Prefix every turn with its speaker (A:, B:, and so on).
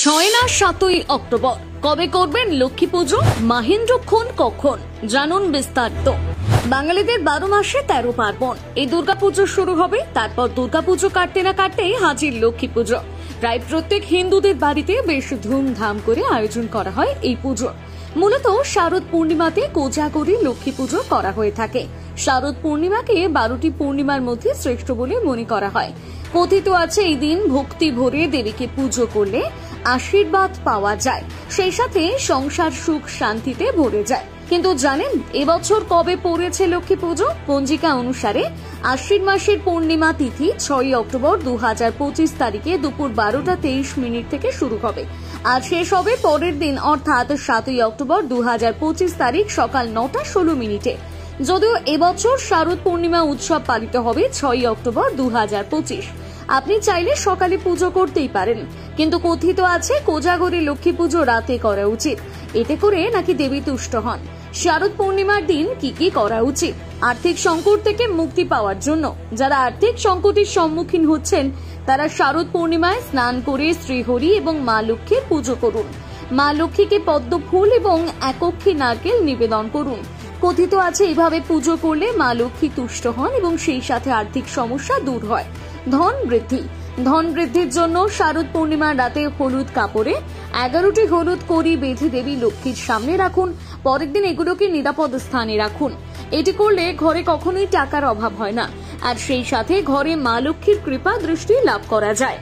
A: ছয় না 7ই অক্টোবর কবে করবেন লক্ষ্মী পুজো, মাহেন্দ্রক্ষণ কখন, জানুন বিস্তারিত। বাঙালিদের 12 মাসে 13 পার্বণ। এই দুর্গাপুজো শুরু হবে, তারপর দুর্গাপুজো কাটতে না কাটতেই হাজির লক্ষ্মী পুজো। প্রায় প্রত্যেক হিন্দুদের বাড়িতে বেশ ধুমধাম করে আয়োজন করা হয় এই পুজো। মূলত শারদ পূর্ণিমাতে কোজাগরী লক্ষ্মী পুজো করা হয়ে থাকে। শারদ পূর্ণিমাকে 12টি পূর্ণিমার মধ্যে শ্রেষ্ঠ বলে মনে করা হয়। কথিত আছে এই দিন ভক্তি ভরে দেবীকে পুজো করলে আশীর্বাদ পাওয়া যায়, সেই সাথে সংসার সুখ শান্তিতে ভরে যায়। কিন্তু জানেন এবছর কবে পড়েছে লক্ষ্মী পুজো? পঞ্জিকা অনুসারে আশ্বিন মাসের পূর্ণিমা তিথি 6ই অক্টোবর 2025 তারিখে দুপুর 12টা 23 মিনিট থেকে শুরু হবে। আর শেষ হবে পরের দিন অর্থাৎ 7ই অক্টোবর 2025 তারিখ সকাল 9টা 16 মিনিটে। যদিও এবছর শারদ পূর্ণিমা উৎসব পালিত হবে 6ই অক্টোবর 2025। আপনি চাইলে সকালে পুজো করতেই পারেন, কিন্তু কথিত আছে কোজাগরী লক্ষ্মী পুজো রাতে করা উচিত, এতে করে নাকি দেবী তুষ্ট হন। শারদ পূর্ণিমার দিন কি কি করা উচিত? আর্থিক সংকট থেকে মুক্তি পাওয়ার জন্য যারা আর্থিক সংকটের সম্মুখীন হচ্ছেন তারা শারদ পূর্ণিমায় স্নান করে শ্রীহরি এবং মা লক্ষ্মীর পুজো করুন। মা লক্ষ্মীকে পদ্ম ফুল এবং একক্ষী নারকেল নিবেদন করুন। কথিত আছে এইভাবে পুজো করলে মা লক্ষ্মী তুষ্ট হন এবং সেই সাথে আর্থিক সমস্যা দূর হয়। ধন বৃদ্ধির জন্য শারদ পূর্ণিমার রাতে হলুদ কাপড়ে 11টি হলুদ কড়ি বেঁধে দেবী লক্ষ্মীর সামনে রাখুন। পরের দিন এগুলোকে নিরাপদ স্থানে রাখুন। এটি করলে ঘরে কখনোই টাকার অভাব হয় না, আর সেই সাথে ঘরে মা লক্ষ্মীর কৃপা দৃষ্টি লাভ করা যায়।